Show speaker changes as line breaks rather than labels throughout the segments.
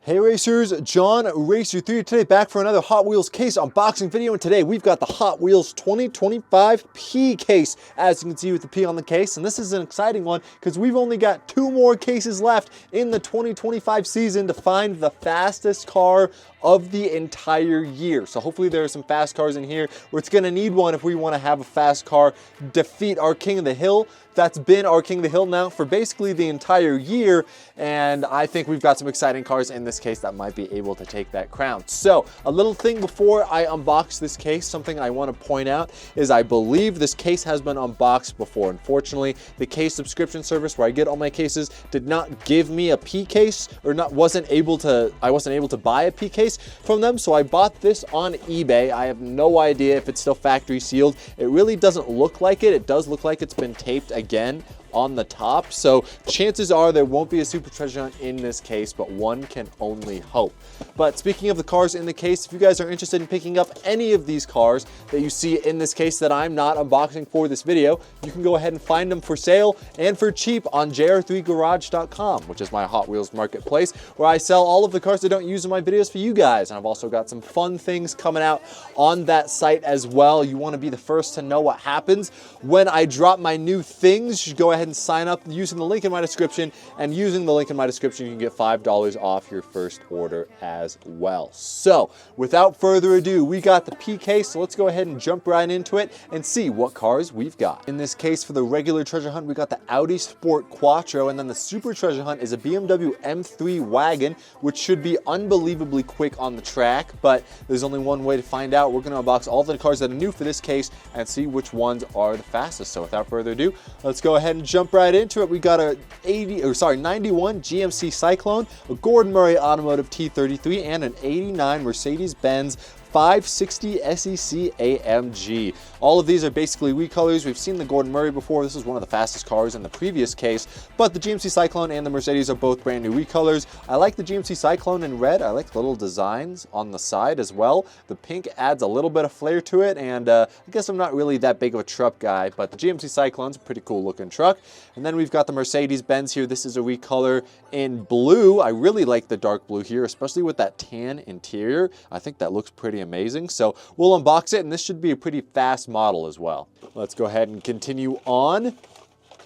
Hey racers, John Racer3 today, back for another Hot Wheels case unboxing video, and today we've got the Hot Wheels 2025 P case, as you can see with the P on the case, and this is an exciting one because we've only got 2 more cases left in the 2025 season to find the fastest car of the entire year. So hopefully there are some fast cars in here. We're going to need one if we want to have a fast car defeat our King of the Hill. That's been our King of the Hill now for basically the entire year, and I think we've got some exciting cars in this case that might be able to take that crown. So a little thing before I unbox this case, something I want to point out is I believe this case has been unboxed before. Unfortunately, the case subscription service where I get all my cases did not give me a P case, or I wasn't able to buy a P case from them, so I bought this on eBay. I have no idea if it's still factory sealed. It really doesn't look like it. It does look like it's been taped again on the top, so chances are there won't be a super treasure hunt in this case, but one can only hope. But speaking of the cars in the case, if you guys are interested in picking up any of these cars that you see in this case that I'm not unboxing for this video, you can go ahead and find them for sale and for cheap on JR3garage.com, which is my Hot Wheels marketplace, where I sell all of the cars I don't use in my videos for you guys. And I've also got some fun things coming out on that site as well. You want to be the first to know what happens when I drop my new things. You should go ahead and sign up using the link in my description, and using the link in my description you can get $5 off your first order as well. So without further ado, we got the P case, so let's go ahead and jump right into it and see what cars we've got. In this case, for the regular treasure hunt, we got the Audi Sport Quattro, and then the super treasure hunt is a BMW M3 Wagon, which should be unbelievably quick on the track, but there's only one way to find out. We're going to unbox all the cars that are new for this case and see which ones are the fastest. So without further ado, let's go ahead and jump right into it. We got a 91 GMC Cyclone, a Gordon Murray Automotive T33, and an 89 Mercedes-Benz 560 SEC AMG. All of these are basically recolors. We've seen the Gordon Murray before. This is one of the fastest cars in the previous case, but the GMC Cyclone and the Mercedes are both brand new recolors. I like the GMC Cyclone in red. I like the little designs on the side as well. The pink adds a little bit of flair to it, and I guess I'm not really that big of a truck guy, but the GMC Cyclone's a pretty cool looking truck. And then we've got the Mercedes-Benz here. This is a recolor in blue. I really like the dark blue here, especially with that tan interior. I think that looks pretty amazing. So we'll unbox it, and this should be a pretty fast model as well. Let's go ahead and continue on.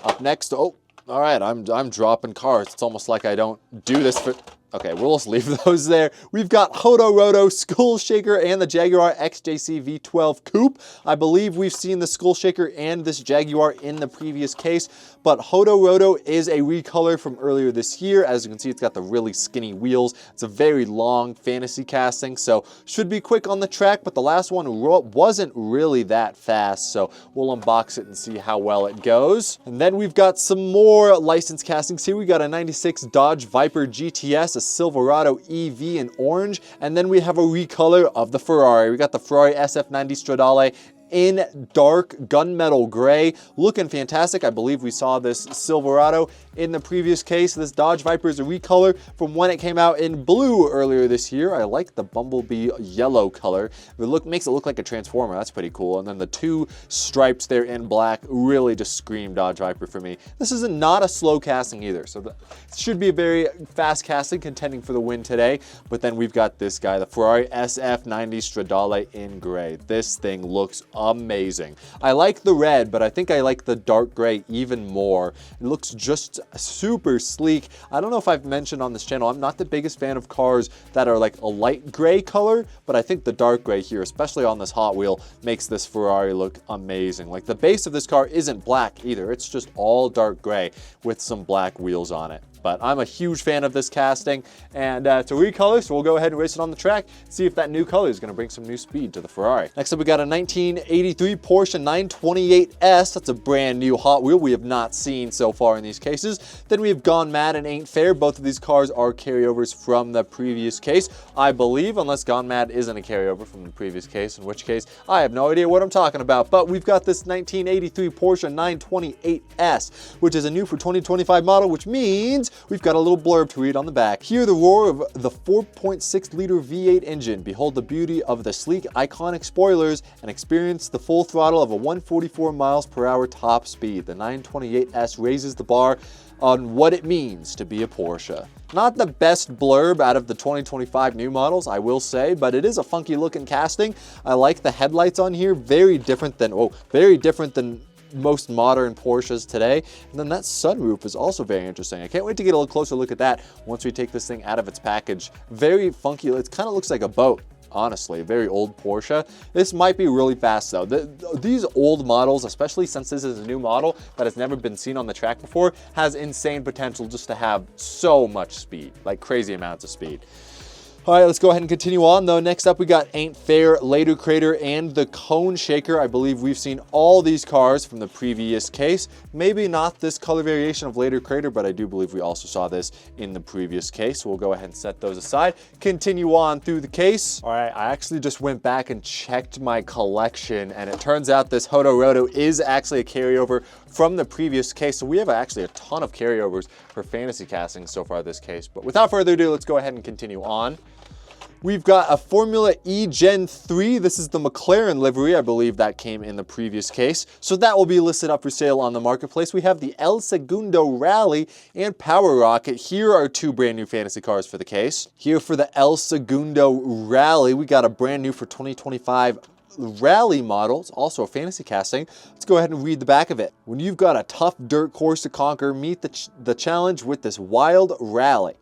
Up next, oh, all right, I'm dropping cars. It's almost like I don't do this for... Okay, we'll just leave those there. We've got Hodo Roto, Skull Shaker, and the Jaguar XJC V12 Coupe. I believe we've seen the Skull Shaker and this Jaguar in the previous case, but Hodo Roto is a recolor from earlier this year. As you can see, it's got the really skinny wheels. It's a very long fantasy casting, so should be quick on the track, but the last one wasn't really that fast, so we'll unbox it and see how well it goes. And then we've got some more licensed castings here. We got a 96 Dodge Viper GTS, a Silverado EV in orange, and then we have a recolor of the Ferrari. We got the Ferrari SF90 Stradale in dark gunmetal gray, looking fantastic. I believe we saw this Silverado in the previous case. This Dodge Viper is a recolor from when it came out in blue earlier this year. I like the bumblebee yellow color. It makes it look like a Transformer. That's pretty cool. And then the 2 stripes there in black really just scream Dodge Viper for me. This is not a slow casting either, so it should be a very fast casting, contending for the win today. But then we've got this guy, the Ferrari SF90 Stradale in gray. This thing looks amazing. I like the red, but I think I like the dark gray even more. It looks just super sleek. I don't know if I've mentioned on this channel, I'm not the biggest fan of cars that are like a light gray color, but I think the dark gray here, especially on this Hot Wheel, makes this Ferrari look amazing. Like the base of this car isn't black either. It's just all dark gray with some black wheels on it. But I'm a huge fan of this casting, and it's a recolor, so we'll go ahead and race it on the track, see if that new color is going to bring some new speed to the Ferrari. Next up, we got a 1983 Porsche 928S. That's a brand new Hot Wheel we have not seen so far in these cases. Then we have Gone Mad and Ain't Fair. Both of these cars are carryovers from the previous case, I believe, unless Gone Mad isn't a carryover from the previous case, in which case I have no idea what I'm talking about. But we've got this 1983 Porsche 928S, which is a new for 2025 model, which means we've got a little blurb to read on the back. Hear the roar of the 4.6 liter V8 engine. Behold the beauty of the sleek, iconic spoilers, and experience the full throttle of a 144 miles per hour top speed. The 928S raises the bar on what it means to be a Porsche. Not the best blurb out of the 2025 new models, I will say, but it is a funky looking casting. I like the headlights on here, very different than most modern Porsches today. And then that sunroof is also very interesting. I can't wait to get a little closer look at that once we take this thing out of its package. Very funky, it kind of looks like a boat. Honestly, a very old Porsche. This might be really fast though. These old models, especially since this is a new model that has never been seen on the track before, has insane potential just to have so much speed, like crazy amounts of speed. All right, let's go ahead and continue on though. Next up, we got Ain't Fair, Later Crater, and the Cone Shaker. I believe we've seen all these cars from the previous case. Maybe not this color variation of Later Crater, but I do believe we also saw this in the previous case. We'll go ahead and set those aside. Continue on through the case. All right, I actually just went back and checked my collection, and it turns out this Hodoroto is actually a carryover from the previous case. So we have actually a ton of carryovers for fantasy castings so far this case. But without further ado, let's go ahead and continue on. We've got a Formula E Gen 3. This is the McLaren livery. I believe that came in the previous case. So that will be listed up for sale on the marketplace. We have the El Segundo Rally and Power Rocket. Here are two brand new fantasy cars for the case. Here for the El Segundo Rally, we got a brand new for 2025 rally models, also a fantasy casting. Let's go ahead and read the back of it. When you've got a tough dirt course to conquer, meet the challenge with this wild rally.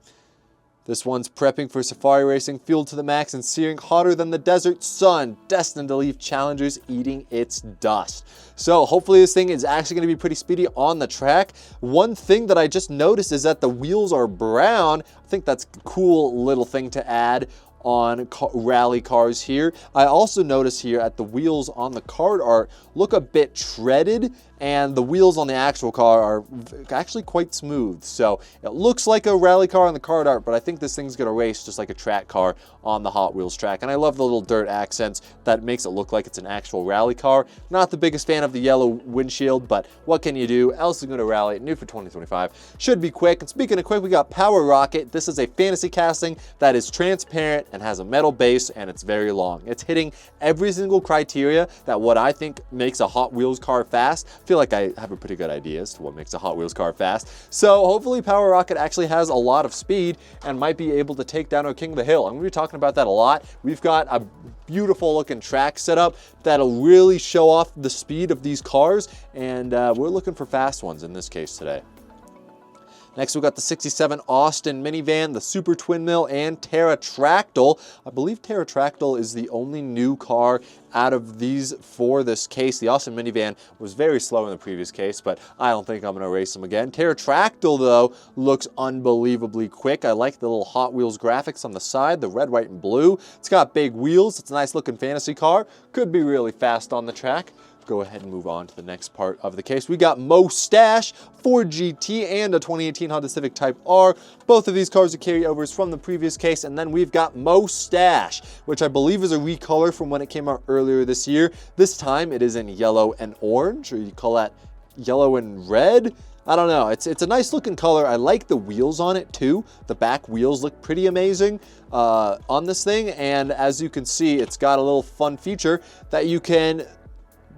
This one's prepping for safari racing, fueled to the max and searing hotter than the desert sun, destined to leave challengers eating its dust. So hopefully this thing is actually going to be pretty speedy on the track. One thing that I just noticed is that the wheels are brown. I think that's a cool little thing to add on rally cars here. I also notice here at the wheels on the card art look a bit treaded, and the wheels on the actual car are actually quite smooth. So it looks like a rally car on the card art, but I think this thing's gonna race just like a track car on the Hot Wheels track. And I love the little dirt accents that makes it look like it's an actual rally car. Not the biggest fan of the yellow windshield, but what can you do? El Segundo Rally, new for 2025. Should be quick. And speaking of quick, we got Power Rocket. This is a fantasy casting that is transparent and has a metal base, and it's very long. It's hitting every single criteria that what I think makes a Hot Wheels car fast. I feel like I have a pretty good idea as to what makes a Hot Wheels car fast. So hopefully Power Rocket actually has a lot of speed and might be able to take down our King of the Hill. I'm going to be talking about that a lot. We've got a beautiful looking track setup that'll really show off the speed of these cars, and we're looking for fast ones in this case today. Next, we've got the 67 Austin minivan, the Super Twin Mill, and Terratractyl. I believe Terratractyl is the only new car out of these for this case. The Austin minivan was very slow in the previous case, but I don't think I'm going to race them again. Terratractyl, though, looks unbelievably quick. I like the little Hot Wheels graphics on the side, the red, white, and blue. It's got big wheels. It's a nice looking fantasy car. Could be really fast on the track. Go ahead and move on to the next part of the case. We got Mustache, Ford GT, and a 2018 Honda Civic Type R. Both of these cars are carryovers from the previous case. And then we've got Mustache, which I believe is a recolor from when it came out earlier this year. This time it is in yellow and orange, or you call that yellow and red. I don't know. It's a nice looking color. I like the wheels on it too. The back wheels look pretty amazing on this thing. And as you can see, it's got a little fun feature that you can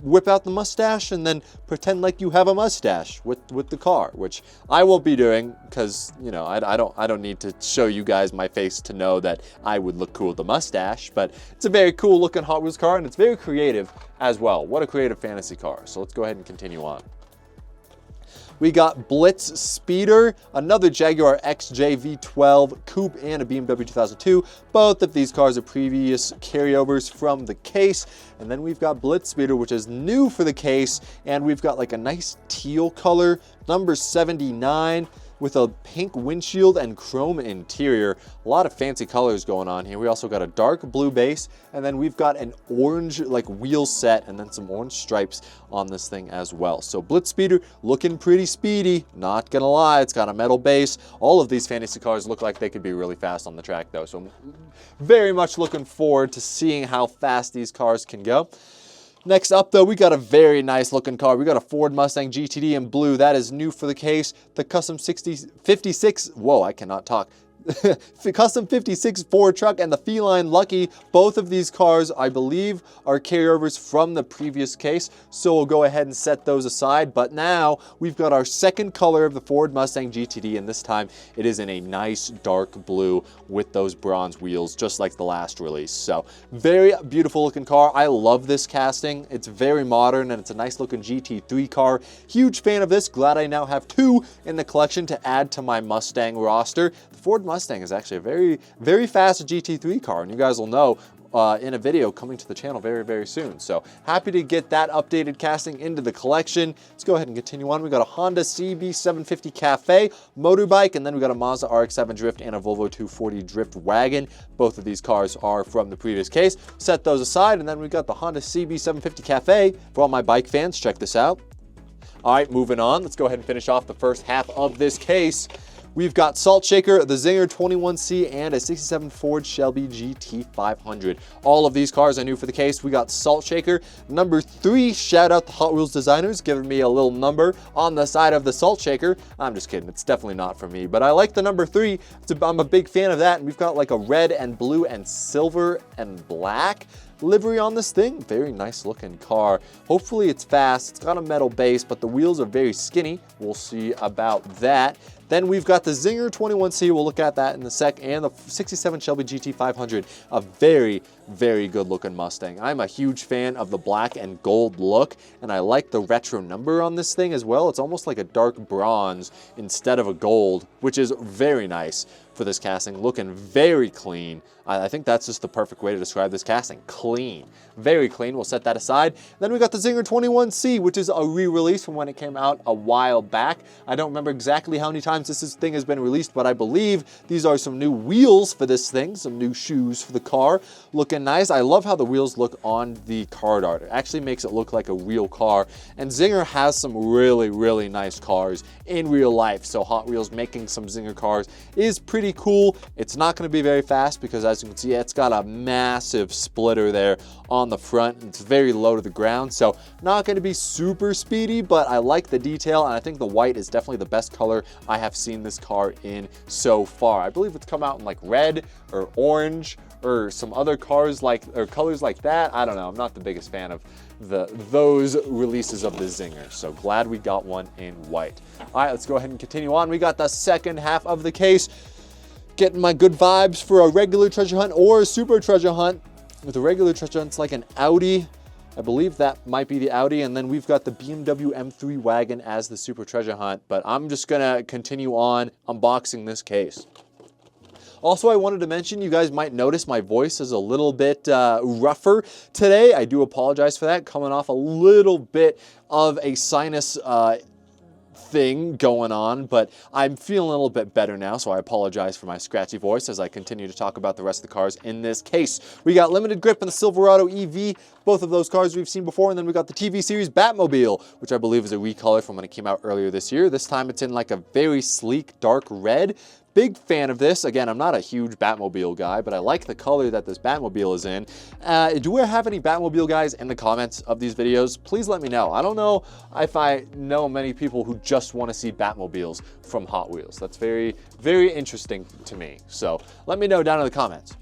whip out the mustache and then pretend like you have a mustache with the car, which I won't be doing because, you know, I don't need to show you guys my face to know that I would look cool with the mustache. But it's a very cool looking Hot Wheels car, and it's very creative as well. What a creative fantasy car. So let's go ahead and continue on. We got Blitz Speeder, another Jaguar XJ V12 Coupe, and a BMW 2002. Both of these cars are previous carryovers from the case. And then we've got Blitz Speeder, which is new for the case. And we've got like a nice teal color, number 79, with a pink windshield and chrome interior. A lot of fancy colors going on here. We also got a dark blue base, and then we've got an orange like wheel set and then some orange stripes on this thing as well. So Blitz Speeder looking pretty speedy, not gonna lie. It's got a metal base. All of these fantasy cars look like they could be really fast on the track though. So I'm very much looking forward to seeing how fast these cars can go. Next up, though, we got a very nice looking car. We got a Ford Mustang GTD in blue. That is new for the case. The custom 56, whoa, I cannot talk. Custom 56 Ford truck and the Feline Lucky. Both of these cars, I believe, are carryovers from the previous case, so we'll go ahead and set those aside. But now we've got our second color of the Ford Mustang GTD, and this time it is in a nice dark blue with those bronze wheels, just like the last release. So very beautiful looking car. I love this casting. It's very modern and it's a nice looking GT3 car. Huge fan of this. Glad I now have two in the collection to add to my Mustang roster. The Ford Mustang is actually a very, very fast GT3 car, and you guys will know in a video coming to the channel very, very soon. So happy to get that updated casting into the collection. Let's go ahead and continue on. We got a Honda CB750 Cafe motorbike, and then we got a Mazda RX-7 Drift and a Volvo 240 Drift Wagon. Both of these cars are from the previous case. Set those aside, and then we got the Honda CB750 Cafe. For all my bike fans, check this out. All right, moving on. Let's go ahead and finish off the first half of this case. We've got Salt Shaker, the Czinger 21C, and a 67 Ford Shelby GT500. All of these cars are new for the case. We got Salt Shaker. Number 3, shout out the Hot Wheels designers, giving me a little number on the side of the Salt Shaker. I'm just kidding, it's definitely not for me, but I like the number 3. I'm a big fan of that, and we've got like a red and blue and silver and black livery on this thing. Very nice looking car. Hopefully it's fast. It's got a metal base, but the wheels are very skinny. We'll see about that. Then we've got the Czinger 21C, we'll look at that in a sec, and the 67 Shelby GT500, a very, very good looking Mustang. I'm a huge fan of the black and gold look, and I like the retro number on this thing as well. It's almost like a dark bronze instead of a gold, which is very nice for this casting. Looking very clean. I think that's just the perfect way to describe this casting. Clean. Very clean. We'll set that aside. Then we got the Czinger 21C, which is a re-release from when it came out a while back. I don't remember exactly how many times this thing has been released, but I believe these are some new wheels for this thing, some new shoes for the car. Looking nice. I love how the wheels look on the card art. It actually makes it look like a real car. And Czinger has some really, really nice cars in real life. So Hot Wheels making some Czinger cars is pretty cool. It's not going to be very fast because, as you can see, it's got a massive splitter there on the front. It's very low to the ground, so not going to be super speedy, but I like the detail, and I think the white is definitely the best color I have seen this car in so far. I believe it's come out in like red or orange or some other cars like, or colors like that. I don't know. I'm not the biggest fan of those releases of the Czinger, so glad we got one in white. All right, let's go ahead and continue on. We got the second half of the case. Getting my good vibes for a regular treasure hunt or a super treasure hunt. With a regular treasure hunt, it's like an Audi. I believe that might be the Audi, and then we've got the BMW M3 Wagon as the super treasure hunt, but I'm just gonna continue on unboxing this case. Also, I wanted to mention, you guys might notice my voice is a little bit rougher today. I do apologize for that, coming off a little bit of a sinus thing going on, but I'm feeling a little bit better now, so I apologize for my scratchy voice as I continue to talk about the rest of the cars in this case. We got Limited Grip and the Silverado EV, both of those cars we've seen before, and then we got the TV series Batmobile, which I believe is a recolor from when it came out earlier this year. This time it's in like a very sleek dark red. Big fan of this. Again, I'm not a huge Batmobile guy, but I like the color that this Batmobile is in. Do we have any Batmobile guys in the comments of these videos? Please let me know. I don't know if I know many people who just want to see Batmobiles from Hot Wheels. That's very, very interesting to me. So let me know down in the comments.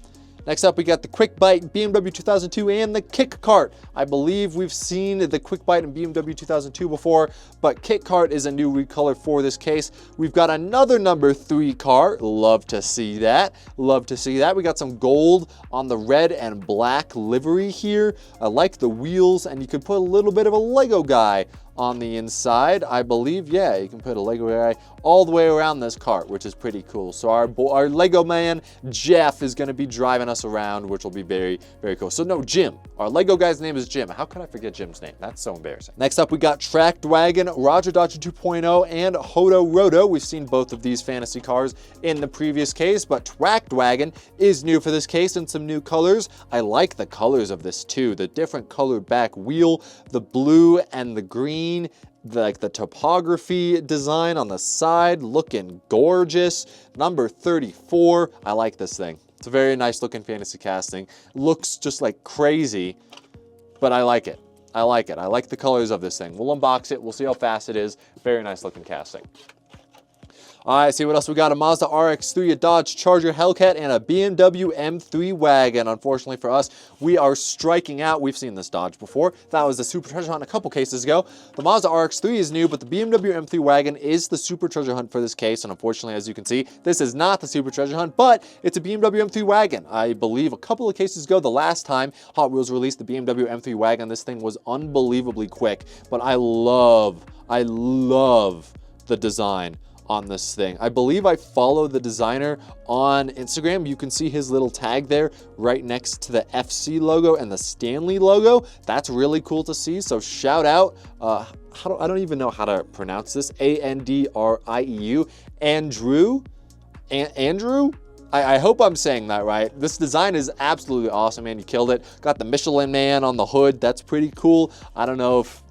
Next up, we got the Quick Bite BMW 2002 and the Kick Kart. I believe we've seen the Quick Bite in BMW 2002 before, but Kick Kart is a new recolor for this case. We've got another number 3 car. Love to see that. Love to see that. We got some gold on the red and black livery here. I like the wheels, and you could put a little bit of a Lego guy on the inside. I believe, yeah, you can put a Lego guy all the way around this cart, which is pretty cool. So our Lego man, Jeff, is going to be driving us around, which will be very, very cool. So no, Jim. Our Lego guy's name is Jim. How could I forget Jim's name? That's so embarrassing. Next up, we got Tracked Wagon, Roger Dodger 2.0, and Hodo Roto. We've seen both of these fantasy cars in the previous case, but Tracked Wagon is new for this case and some new colors. I like the colors of this too. The different colored back wheel, the blue and the green, like the topography design on the side, looking gorgeous. Number 34, I like this thing. It's a very nice looking fantasy casting. Looks just like crazy, but I like it. I like it. I like the colors of this thing. We'll unbox it. We'll see how fast it is. Very nice looking casting. All right, see what else we got. A Mazda RX-3, a Dodge Charger Hellcat, and a BMW M3 Wagon. Unfortunately for us, we are striking out. We've seen this Dodge before. That was the Super Treasure Hunt a couple cases ago. The Mazda RX-3 is new, but the BMW M3 Wagon is the Super Treasure Hunt for this case. And unfortunately, as you can see, this is not the Super Treasure Hunt, but it's a BMW M3 Wagon. I believe a couple of cases ago, the last time Hot Wheels released the BMW M3 Wagon, this thing was unbelievably quick. But I love the design on this thing. I believe I follow the designer on Instagram. You can see his little tag there right next to the FC logo and the Stanley logo. That's really cool to see. So shout out, I don't even know how to pronounce this, Andrieu, Andrew? I hope I'm saying that right. This design is absolutely awesome, man. You killed it. Got the Michelin Man on the hood. That's pretty cool. I don't know if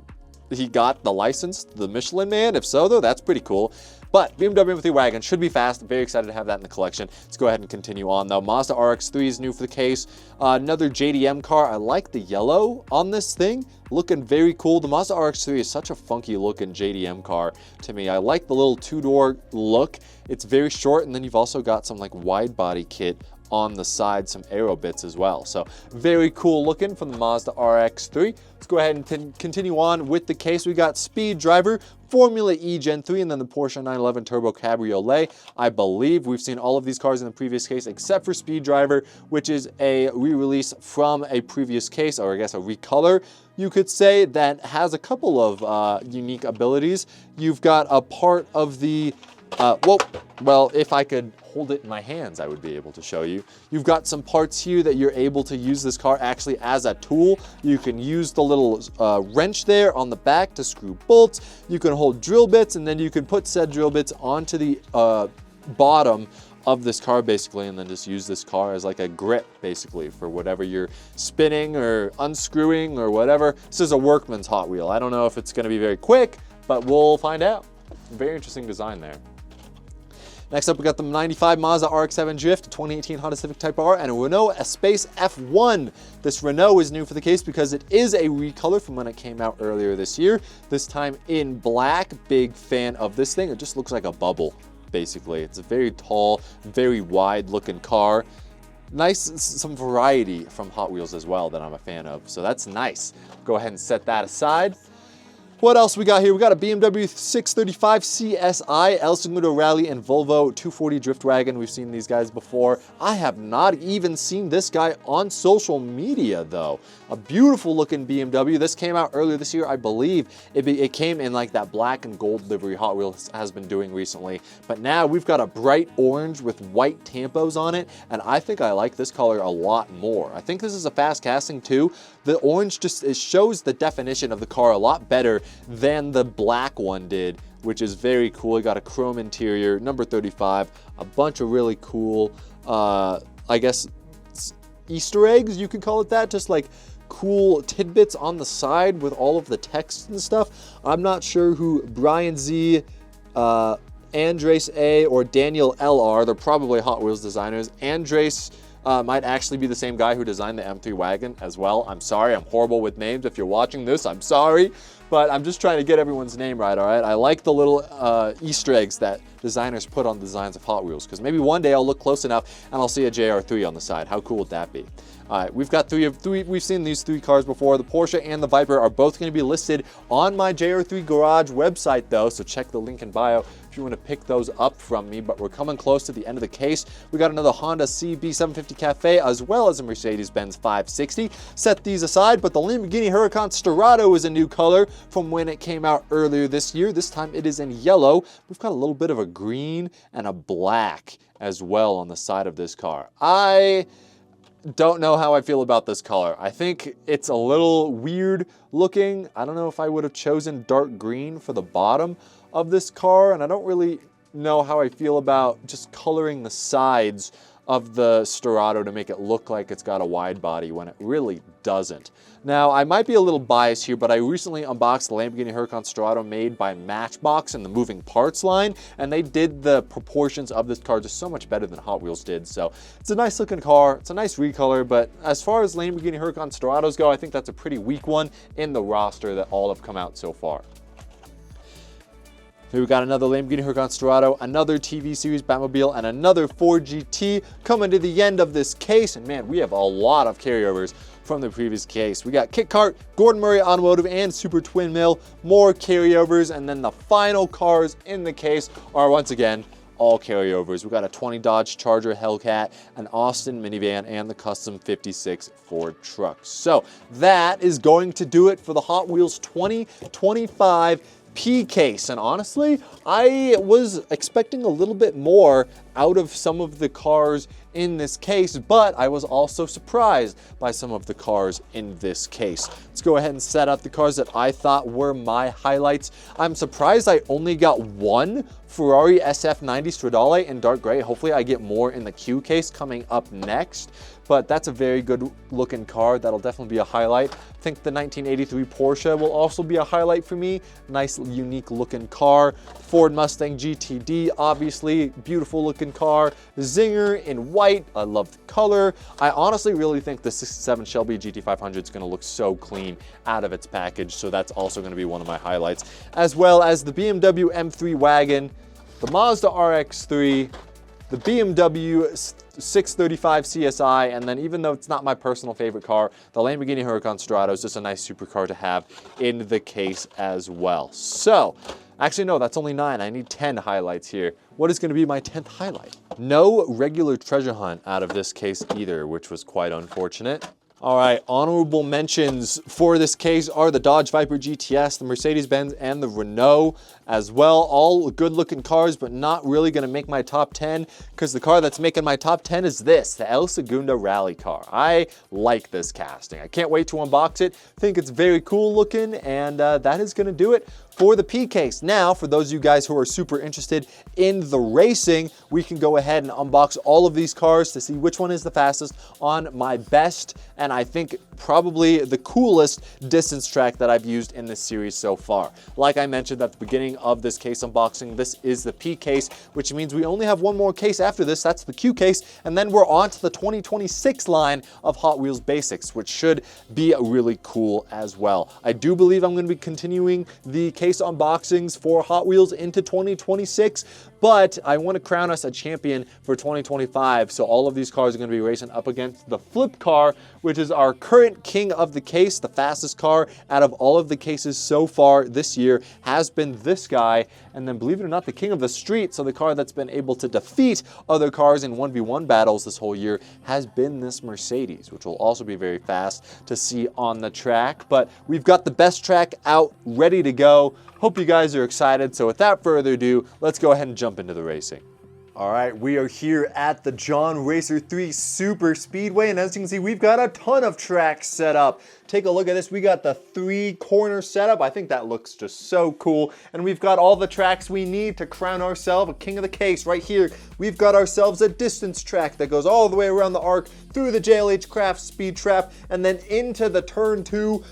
he got the license, the Michelin Man. If so, though, that's pretty cool. But BMW M3 Wagon should be fast. Very excited to have that in the collection. Let's go ahead and continue on, though. Mazda RX-3 is new for the case. Another JDM car. I like the yellow on this thing. Looking very cool. The Mazda RX-3 is such a funky looking JDM car to me. I like the little two-door look. It's very short, and then you've also got some like wide body kit on the side, some aero bits as well. So very cool looking from the Mazda RX-3. Let's go ahead and continue on with the case. We got Speed Driver, Formula E Gen 3, and then the Porsche 911 Turbo Cabriolet. I believe we've seen all of these cars in the previous case except for Speed Driver, which is a re-release from a previous case, or I guess a recolor, you could say, that has a couple of unique abilities. You've got a part of the, well, if I could hold it in my hands, I would be able to show you. You've got some parts here that you're able to use this car actually as a tool. You can use the little wrench there on the back to screw bolts. You can hold drill bits, and then you can put said drill bits onto the bottom of this car basically, and then just use this car as like a grip basically for whatever you're spinning or unscrewing or whatever. This is a workman's Hot Wheel. I don't know if it's going to be very quick, but we'll find out. Very interesting design there. Next up, we got the 95 Mazda RX-7 Drift, a 2018 Honda Civic Type R, and a Renault Espace F1. This Renault is new for the case because it is a recolor from when it came out earlier this year. This time in black. Big fan of this thing. It just looks like a bubble, basically. It's a very tall, very wide-looking car. Nice, some variety from Hot Wheels as well that I'm a fan of, so that's nice. Go ahead and set that aside. What else we got here? We got a BMW 635 CSI, El Segundo Rally, and Volvo 240 Drift Wagon. We've seen these guys before. I have not even seen this guy on social media, though. A beautiful looking BMW. This came out earlier this year, I believe. It came in like that black and gold livery Hot Wheels has been doing recently. But now we've got a bright orange with white tampos on it, and I think I like this color a lot more. I think this is a fast casting too. The orange just, it shows the definition of the car a lot better than the black one did, which is very cool. It got a chrome interior, number 35, a bunch of really cool, I guess, Easter eggs, you could call it that, just like cool tidbits on the side with all of the text and stuff. I'm not sure who Brian Z, Andres A, or Daniel L are. They're probably Hot Wheels designers. Andres might actually be the same guy who designed the M3 Wagon as well. I'm sorry, I'm horrible with names. If you're watching this, I'm sorry, but I'm just trying to get everyone's name right, all right? I like the little Easter eggs that designers put on the designs of Hot Wheels, because maybe one day I'll look close enough and I'll see a JR3 on the side. How cool would that be? All right, we've got we've seen these three cars before. The Porsche and the Viper are both going to be listed on my JR3 Garage website, though, so check the link in bio if you want to pick those up from me. But we're coming close to the end of the case. We got another Honda CB750 Cafe as well as a Mercedes-Benz 560. Set these aside, but the Lamborghini Huracan Storato is a new color from when it came out earlier this year. This time it is in yellow. We've got a little bit of a green and a black as well on the side of this car. I don't know how I feel about this color. I think it's a little weird looking. I don't know if I would have chosen dark green for the bottom of this car, and I don't really know how I feel about just coloring the sides of the Storato to make it look like it's got a wide body when it really doesn't. Now, I might be a little biased here, but I recently unboxed the Lamborghini Huracan Storato made by Matchbox in the moving parts line, and they did the proportions of this car just so much better than Hot Wheels did. So it's a nice looking car, it's a nice recolor, but as far as Lamborghini Huracan Storatos go, I think that's a pretty weak one in the roster that all have come out so far. Here we got another Lamborghini Huracan Storato, another TV series Batmobile, and another Ford GT coming to the end of this case. And man, we have a lot of carryovers from the previous case. We got Kit Kart, Gordon Murray Automotive, and Super Twin Mill, more carryovers, and then the final cars in the case are once again all carryovers. We got a 20 Dodge Charger Hellcat, an Austin minivan, and the custom 56 Ford truck. So that is going to do it for the Hot Wheels 2025 P case. And honestly, I was expecting a little bit more out of some of the cars in this case, but I was also surprised by some of the cars in this case. Let's go ahead and set up the cars that I thought were my highlights. I'm surprised I only got one Ferrari SF90 Stradale in dark gray. Hopefully I get more in the Q case coming up next, but that's a very good looking car. That'll definitely be a highlight. I think the 1983 Porsche will also be a highlight for me. Nice, unique looking car. Ford Mustang GTD, obviously, beautiful looking car. Czinger in white, I love the color. I honestly really think the 67 Shelby GT500 is gonna look so clean out of its package, so that's also gonna be one of my highlights, as well as the BMW M3 Wagon, the Mazda RX-3, the BMW 635 CSI, and then even though it's not my personal favorite car, the Lamborghini Huracan Storato is just a nice supercar to have in the case as well. So, actually no, that's only 9. I need 10 highlights here. What is going to be my 10th highlight? No regular treasure hunt out of this case either, which was quite unfortunate. All right, honorable mentions for this case are the Dodge Viper GTS, the Mercedes-Benz, and the Renault as well. All good looking cars, but not really gonna make my top 10 because the car that's making my top 10 is this, the El Segundo Rally car. I like this casting. I can't wait to unbox it. Think it's very cool looking, and that is gonna do it for the P case. Now, for those of you guys who are super interested in the racing, we can go ahead and unbox all of these cars to see which one is the fastest on my best, and I think probably the coolest distance track that I've used in this series so far. Like I mentioned at the beginning of this case unboxing, this is the P case, which means we only have one more case after this. That's the Q case, and then we're on to the 2026 line of Hot Wheels Basics, which should be really cool as well. I do believe I'm going to be continuing the case unboxings for Hot Wheels into 2026, but I want to crown us a champion for 2025. So all of these cars are going to be racing up against the flip car, which is our current king of the case. The fastest car out of all of the cases so far this year has been this guy. And then, believe it or not, the king of the street, so the car that's been able to defeat other cars in 1v1 battles this whole year, has been this Mercedes, which will also be very fast to see on the track. But we've got the best track out, ready to go. Hope you guys are excited. So without further ado, let's go ahead and jump into the racing. All right, we are here at the JR3 Super Speedway, and as you can see, we've got a ton of tracks set up. Take a look at this. We got the 3-corner setup. I think that looks just so cool. And we've got all the tracks we need to crown ourselves a king of the case. Right here, we've got ourselves a distance track that goes all the way around the arc, through the JLH Craft Speed Trap, and then into the turn 2,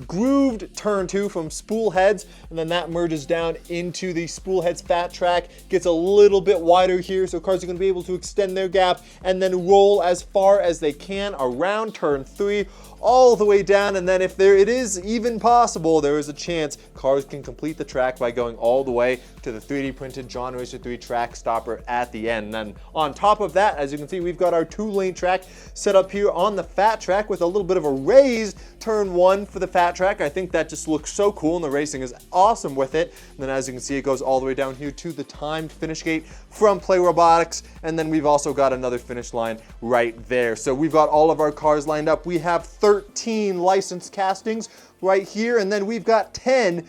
grooved turn 2 from spool heads, and then that merges down into the spool heads fat track, gets a little bit wider here, so cars are going to be able to extend their gap and then roll as far as they can around turn 3 all the way down. And then if it is even possible, there is a chance cars can complete the track by going all the way to the 3D printed JR3 track stopper at the end. And then on top of that, as you can see, we've got our 2-lane track set up here on the fat track with a little bit of a raised turn 1 for the fat track. I think that just looks so cool, and the racing is awesome with it. And then as you can see, it goes all the way down here to the timed finish gate from Play Robotics, and then we've also got another finish line right there. So we've got all of our cars lined up. We have 13 licensed castings right here, and then we've got 10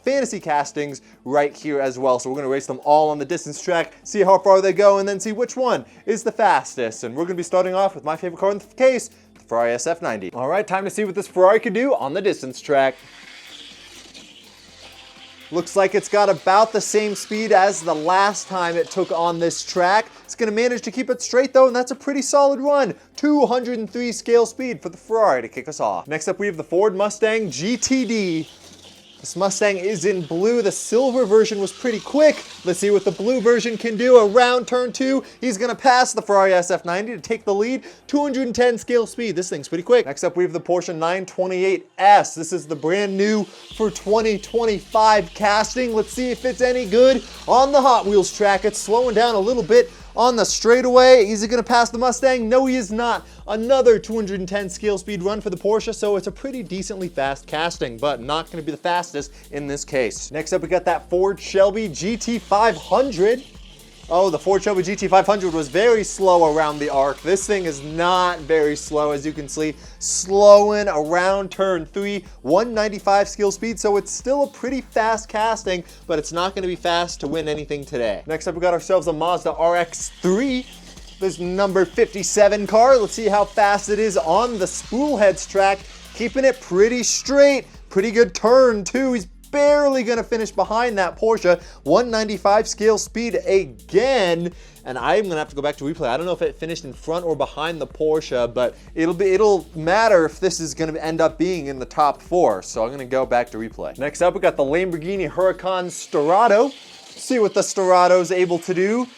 fantasy castings right here as well. So we're going to race them all on the distance track, see how far they go, and then see which one is the fastest. And we're going to be starting off with my favorite car in the case, the Ferrari SF90. All right, time to see what this Ferrari can do on the distance track. Looks like it's got about the same speed as the last time it took on this track. It's going to manage to keep it straight though, and that's a pretty solid run. 203 scale speed for the Ferrari to kick us off. Next up, we have the Ford Mustang GTD. This Mustang is in blue. The silver version was pretty quick. Let's see what the blue version can do. Around turn 2, he's gonna pass the Ferrari SF90 to take the lead. 210 scale speed. This thing's pretty quick. Next up, we have the Porsche 928S. This is the brand new for 2025 casting. Let's see if it's any good on the Hot Wheels track. It's slowing down a little bit on the straightaway. Is he gonna pass the Mustang? No, he is not. Another 210 scale speed run for the Porsche, so it's a pretty decently fast casting, but not gonna be the fastest in this case. Next up, we got that Ford Shelby GT500. Oh, the Ford Shelby GT500 was very slow around the arc. This thing is not very slow, as you can see. Slowing around turn 3, 195 scale speed, so it's still a pretty fast casting, but it's not gonna be fast to win anything today. Next up, we got ourselves a Mazda RX-3. This number 57 car. Let's see how fast it is on the spool heads track. Keeping it pretty straight. Pretty good turn, too. He's barely gonna finish behind that Porsche. 195 scale speed again, and I'm gonna have to go back to replay. I don't know if it finished in front or behind the Porsche, but it'll matter if this is gonna end up being in the top 4. So I'm gonna go back to replay. Next up, we got the Lamborghini Huracan Storato. See what the Storato is able to do.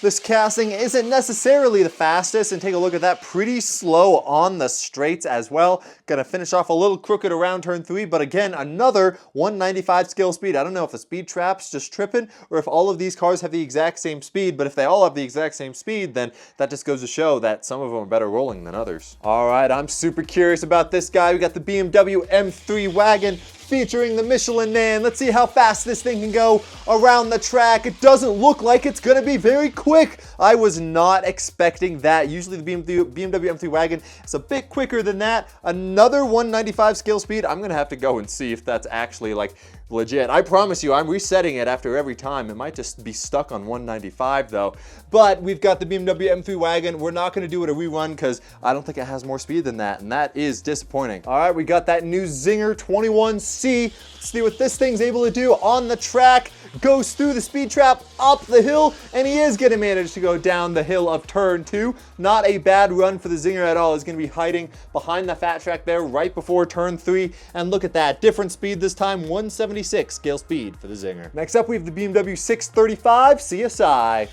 This casting isn't necessarily the fastest, and take a look at that, pretty slow on the straights as well. Gonna finish off a little crooked around turn 3, but again, another 195 scale speed. I don't know if the speed trap's just tripping or if all of these cars have the exact same speed, but if they all have the exact same speed, then that just goes to show that some of them are better rolling than others. All right, I'm super curious about this guy. We got the BMW M3 Wagon featuring the Michelin Man. Let's see how fast this thing can go around the track. It doesn't look like it's gonna be very quick. I was not expecting that. Usually the BMW M3 Wagon is a bit quicker than that. Another 195 scale speed. I'm gonna have to go and see if that's actually like legit. I promise you, I'm resetting it after every time. It might just be stuck on 195 though. But we've got the BMW M3 Wagon. We're not gonna do it a rerun because I don't think it has more speed than that, and that is disappointing. All right, we got that new Czinger 21C. Let's see what this thing's able to do on the track. Goes through the speed trap, up the hill, and he is gonna manage to go down the hill of turn 2. Not a bad run for the Czinger at all. He's gonna be hiding behind the fat track there right before turn 3. And look at that, different speed this time, 176 scale speed for the Czinger. Next up, we have the BMW 635 CSI.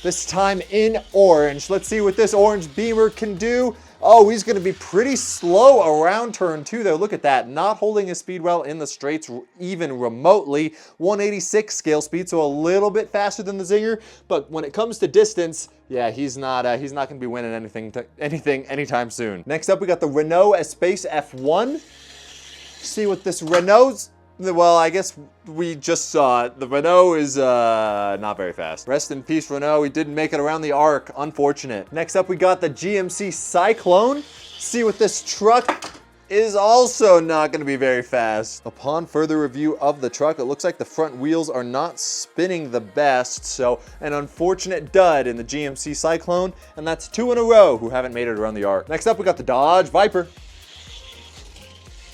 This time in orange. Let's see what this orange Beamer can do. Oh, he's gonna be pretty slow around turn 2 there. Look at that, not holding his speed well in the straights even remotely. 186 scale speed, so a little bit faster than the Czinger, but when it comes to distance, yeah, he's not gonna be winning anything anytime soon. Next up, we got the Renault Espace F1. See what this Renault's, well, I guess we just saw it. The Renault is not very fast. Rest in peace, Renault. We didn't make it around the arc. Unfortunate. Next up, we got the GMC Cyclone. See what this truck is also not going to be very fast. Upon further review of the truck, it looks like the front wheels are not spinning the best, so an unfortunate dud in the GMC Cyclone, and that's 2 in a row who haven't made it around the arc. Next up, we got the Dodge Viper.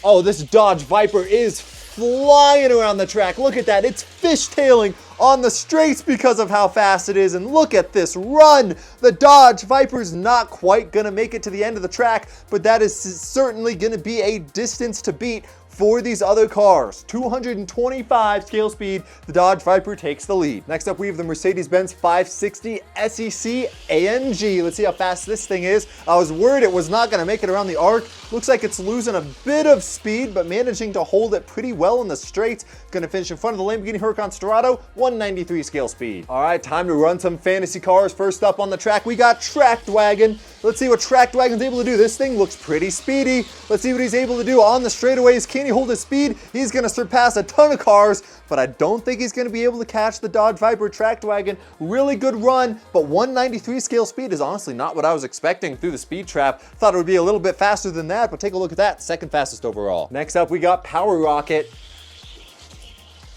Oh, this Dodge Viper is flying around the track. Look at that. It's fishtailing on the straights because of how fast it is. And look at this run. The Dodge Viper's not quite going to make it to the end of the track, but that is certainly going to be a distance to beat for these other cars. 225 scale speed, the Dodge Viper takes the lead. Next up, we have the Mercedes-Benz 560 SEC AMG. Let's see how fast this thing is. I was worried it was not gonna make it around the arc. Looks like it's losing a bit of speed, but managing to hold it pretty well in the straights. Gonna finish in front of the Lamborghini Huracan Storato, 193 scale speed. All right, time to run some fantasy cars. First up on the track, we got Tracked Wagon. Let's see what Tracked Wagon's able to do. This thing looks pretty speedy. Let's see what he's able to do on the straightaways. Can he hold his speed? He's gonna surpass a ton of cars, but I don't think he's gonna be able to catch the Dodge Viper Tracked Wagon. Really good run, but 193 scale speed is honestly not what I was expecting through the speed trap. Thought it would be a little bit faster than that, but take a look at that, second fastest overall. Next up, we got Power Rocket.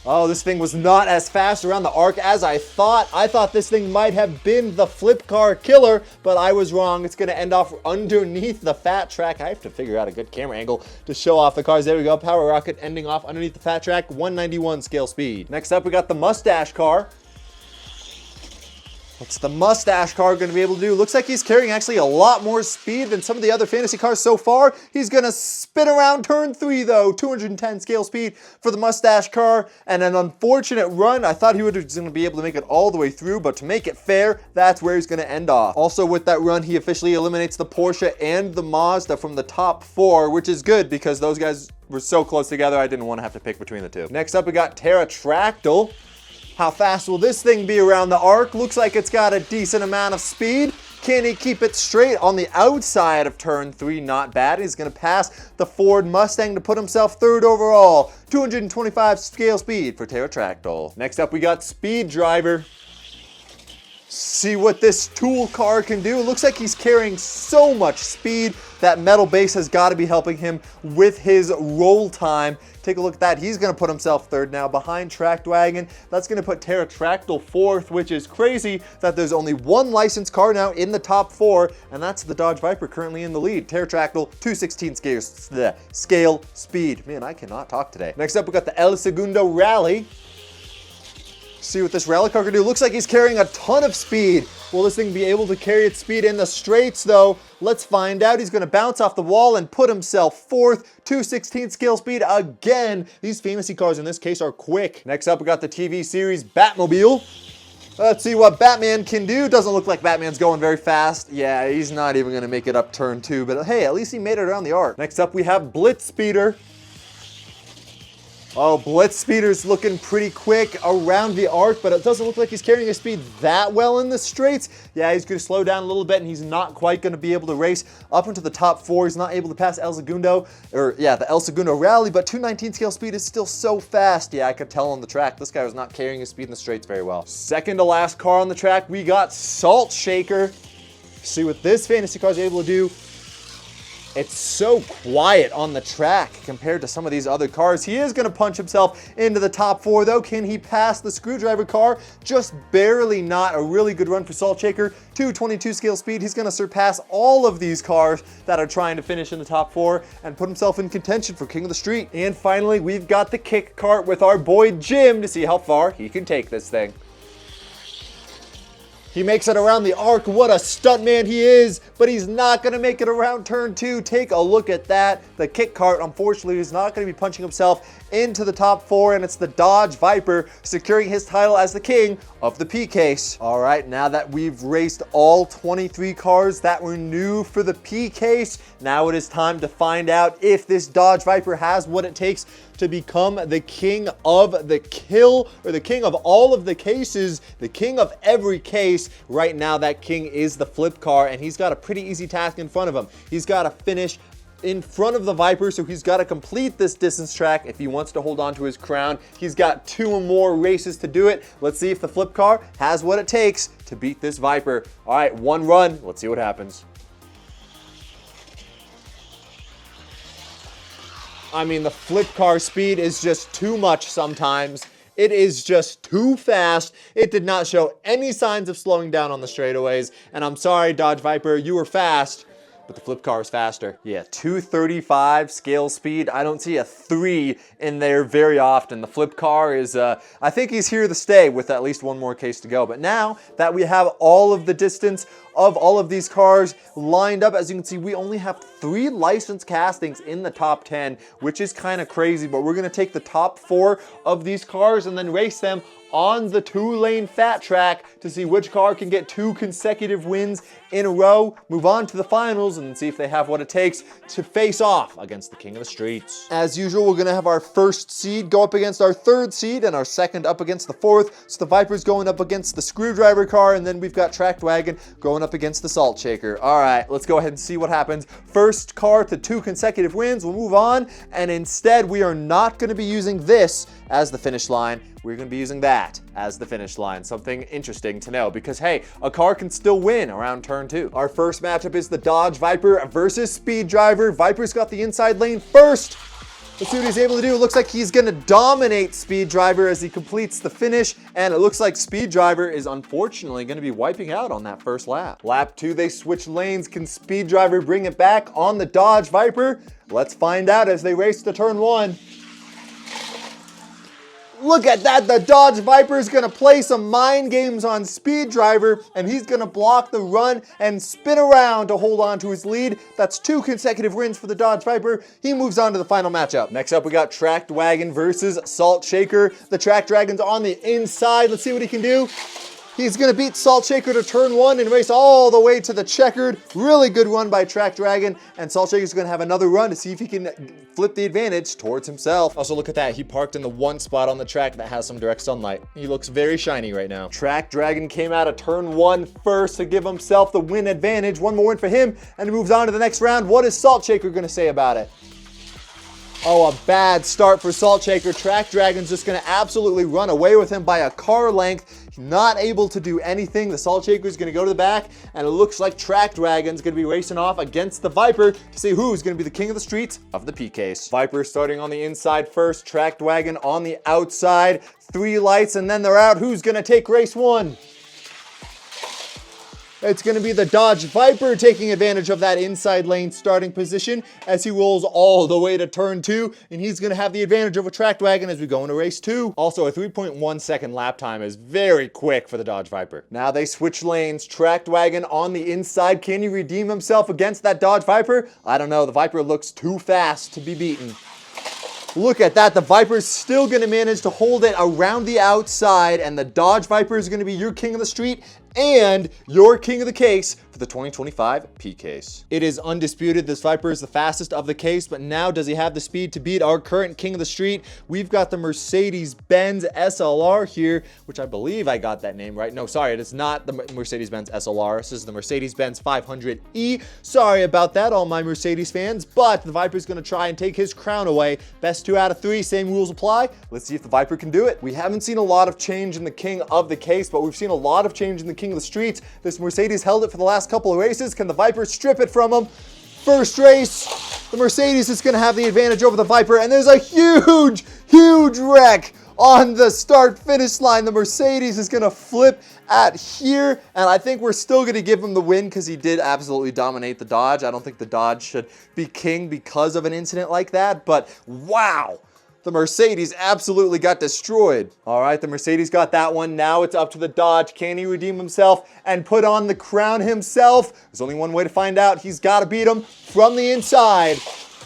Oh, this thing was not as fast around the arc as I thought. I thought this thing might have been the flip car killer, but I was wrong. It's gonna end off underneath the fat track. I have to figure out a good camera angle to show off the cars. There we go, Power Rocket ending off underneath the fat track, 191 scale speed. Next up, we got the Mustache car. What's the mustache car going to be able to do? Looks like he's carrying actually a lot more speed than some of the other fantasy cars so far. He's going to spin around turn 3 though. 210 scale speed for the mustache car. And an unfortunate run. I thought he was going to be able to make it all the way through, but to make it fair, that's where he's going to end off. Also with that run, he officially eliminates the Porsche and the Mazda from the top 4, which is good because those guys were so close together, I didn't want to have to pick between the two. Next up, we got JR3. How fast will this thing be around the arc? Looks like it's got a decent amount of speed. Can he keep it straight on the outside of turn 3? Not bad. He's going to pass the Ford Mustang to put himself 3rd overall. 225 scale speed for JR3. Next up, we got Speed Driver. See what this tool car can do. It looks like he's carrying so much speed. That metal base has got to be helping him with his roll time. Take a look at that. He's going to put himself 3rd now behind Track Wagon. That's going to put JR3 4th, which is crazy that there's only one licensed car now in the top 4, and that's the Dodge Viper currently in the lead. JR3 216 scale speed. Man, I cannot talk today. Next up, we got the El Segundo Rally. See what this rally car can do. Looks like he's carrying a ton of speed. Will this thing be able to carry its speed in the straights though? Let's find out. He's going to bounce off the wall and put himself 4th. 216 scale speed again. These fantasy cars in this case are quick. Next up, we got the TV series Batmobile. Let's see what Batman can do. Doesn't look like Batman's going very fast. Yeah, he's not even going to make it up turn 2, but hey, at least he made it around the arc. Next up, we have Blitz Speeder. Oh, Blitz Speeder's looking pretty quick around the arc, but it doesn't look like he's carrying his speed that well in the straights. Yeah, he's going to slow down a little bit, and he's not quite going to be able to race up into the top 4. He's not able to pass El Segundo, the El Segundo Rally, but 219 scale speed is still so fast. Yeah, I could tell on the track. This guy was not carrying his speed in the straights very well. Second to last car on the track, we got Salt Shaker. See what this fantasy car is able to do. It's so quiet on the track compared to some of these other cars. He is going to punch himself into the top 4 though. Can he pass the Screwdriver car? Just barely not. A really good run for Salt Shaker. 222 scale speed. He's going to surpass all of these cars that are trying to finish in the top 4 and put himself in contention for King of the Street. And finally, we've got the kick cart with our boy Jim to see how far he can take this thing. He makes it around the arc. What a stuntman he is, but he's not going to make it around turn 2. Take a look at that. The kick cart, unfortunately, is not going to be punching himself into the top 4, and it's the Dodge Viper securing his title as the king of the P case. All right, now that we've raced all 23 cars that were new for the P case, now it is time to find out if this Dodge Viper has what it takes to become the king of the kill, or the king of all of the cases, the king of every case. Right now, that king is the flip car, and he's got a pretty easy task in front of him. He's got to finish in front of the Viper, so he's got to complete this distance track if he wants to hold on to his crown. He's got 2 more races to do it. Let's see if the flip car has what it takes to beat this Viper. All right, 1 run. Let's see what happens. I mean, the flip car speed is just too much sometimes. It is just too fast. It did not show any signs of slowing down on the straightaways. And I'm sorry, Dodge Viper, you were fast, but the flip car is faster. Yeah, 235 scale speed. I don't see a 3 in there very often. The flip car is, I think he's here to stay with at least 1 more case to go. But now that we have all of the distance of all of these cars lined up, as you can see, we only have 3 licensed castings in the top 10, which is kind of crazy, but we're going to take the top 4 of these cars and then race them on the 2-lane fat track to see which car can get 2 consecutive wins in a row, move on to the finals, and see if they have what it takes to face off against the king of the streets. As usual, we're going to have our first seed go up against our 3rd seed and our 2nd up against the 4th. So the Viper's going up against the Screwdriver car, and then we've got Track Wagon going up against the Salt Shaker. All right, let's go ahead and see what happens. First car to 2 consecutive wins. We'll move on, and instead we are not going to be using this as the finish line. We're going to be using that as the finish line. Something interesting to know because, hey, a car can still win around turn 2. Our first matchup is the Dodge Viper versus Speed Driver. Viper's got the inside lane first. Let's see what he's able to do. It looks like he's going to dominate Speed Driver as he completes the finish, and it looks like Speed Driver is unfortunately going to be wiping out on that first lap. Lap 2, they switch lanes. Can Speed Driver bring it back on the Dodge Viper? Let's find out as they race to turn 1. Look at that, the Dodge Viper is gonna play some mind games on Speed Driver, and he's gonna block the run and spin around to hold on to his lead. That's 2 consecutive wins for the Dodge Viper. He moves on to the final matchup. Next up, we got Tracked Wagon versus Salt Shaker. The Tracked Wagon's on the inside. Let's see what he can do. He's gonna beat Salt Shaker to turn 1 and race all the way to the checkered. Really good run by Tracked Wagon, and Salt Shaker's gonna have another run to see if he can flip the advantage towards himself. Also, look at that. He parked in the one spot on the track that has some direct sunlight. He looks very shiny right now. Tracked Wagon came out of turn 1 first to give himself the win advantage. One more win for him, and he moves on to the next round. What is Salt Shaker gonna say about it? Oh, a bad start for Salt Shaker. Tracked Wagon's just gonna absolutely run away with him by a car length. Not able to do anything. The Salt Shaker's gonna go to the back, and it looks like Tracked Wagon's gonna be racing off against the Viper to see who's gonna be the king of the streets of the P case. Viper starting on the inside first, Tracked Wagon on the outside. 3 lights, and then they're out. Who's gonna take race 1? It's going to be the Dodge Viper taking advantage of that inside lane starting position as he rolls all the way to turn 2, and he's going to have the advantage of a Tracked Wagon as we go into race 2. Also, a 3.1 second lap time is very quick for the Dodge Viper. Now they switch lanes. Tracked Wagon on the inside. Can he redeem himself against that Dodge Viper? I don't know. The Viper looks too fast to be beaten. Look at that, the Viper's still gonna manage to hold it around the outside, and the Dodge Viper is gonna be your king of the street and your king of the case for the 2025 P case. It is undisputed this Viper is the fastest of the case, but now does he have the speed to beat our current king of the street? We've got the Mercedes-Benz SLR here, which I believe I got that name right. No, sorry, it is not the Mercedes-Benz SLR. This is the Mercedes-Benz 500E. Sorry about that, all my Mercedes fans, but the Viper's gonna try and take his crown away. Best 2 out of 3, same rules apply. Let's see if the Viper can do it. We haven't seen a lot of change in the king of the case, but we've seen a lot of change in the king of the streets. This Mercedes held it for the last couple of races. Can the Viper strip it from him? First race, the Mercedes is going to have the advantage over the Viper, and there's a huge wreck on the start-finish line. The Mercedes is going to flip at here, and I think we're still going to give him the win because he did absolutely dominate the Dodge. I don't think the Dodge should be king because of an incident like that, but wow. The Mercedes absolutely got destroyed. All right, the Mercedes got that one. Now it's up to the Dodge. Can he redeem himself and put on the crown himself? There's only one way to find out. He's got to beat him from the inside.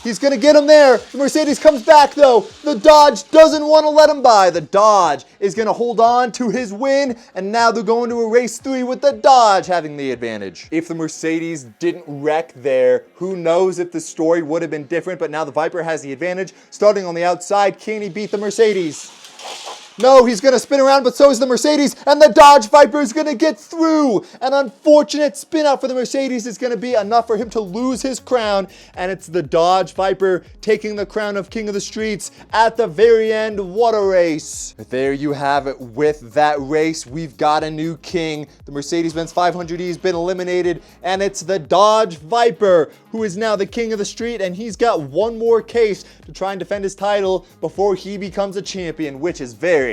He's going to get him there. The Mercedes comes back, though. The Dodge doesn't want to let him by. The Dodge is going to hold on to his win, and now they're going to a race 3 with the Dodge having the advantage. If the Mercedes didn't wreck there, who knows if the story would have been different, but now the Viper has the advantage. Starting on the outside, can he beat the Mercedes? No, he's going to spin around, but so is the Mercedes, and the Dodge Viper is going to get through. An unfortunate spin out for the Mercedes is going to be enough for him to lose his crown, and it's the Dodge Viper taking the crown of King of the Streets at the very end. What a race. There you have it. With that race, we've got a new king. The Mercedes-Benz 500E has been eliminated, and it's the Dodge Viper who is now the king of the street, and he's got one more case to try and defend his title before he becomes a champion, which is very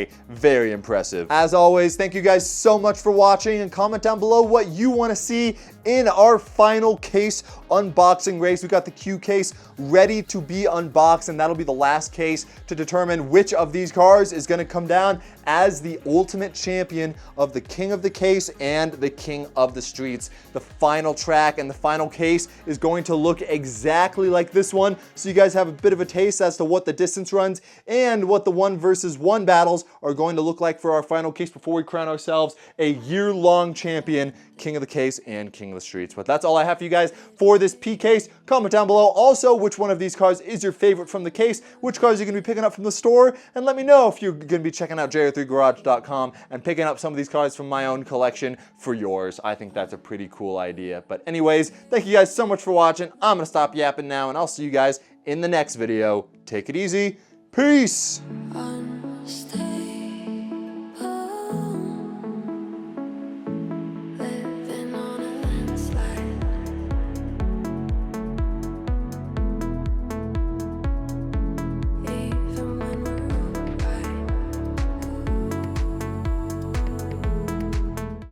impressive. As always, thank you guys so much for watching, and comment down below what you want to see in our final case unboxing race. We got the Q case ready to be unboxed, and that'll be the last case to determine which of these cars is going to come down as the ultimate champion of the king of the case and the king of the streets. The final track and the final case is going to look exactly like this one, so you guys have a bit of a taste as to what the distance runs and what the 1 versus 1 battles are going to look like for our final case before we crown ourselves a year-long champion, king of the case and king of the streets. But that's all I have for you guys for this P case. Comment down below also which one of these cars is your favorite from the case, which cars you're going to be picking up from the store, and let me know if you're going to be checking out JR3garage.com and picking up some of these cars from my own collection for yours. I think that's a pretty cool idea. But anyways, thank you guys so much for watching. I'm going to stop yapping now, and I'll see you guys in the next video. Take it easy. Peace. Unstable.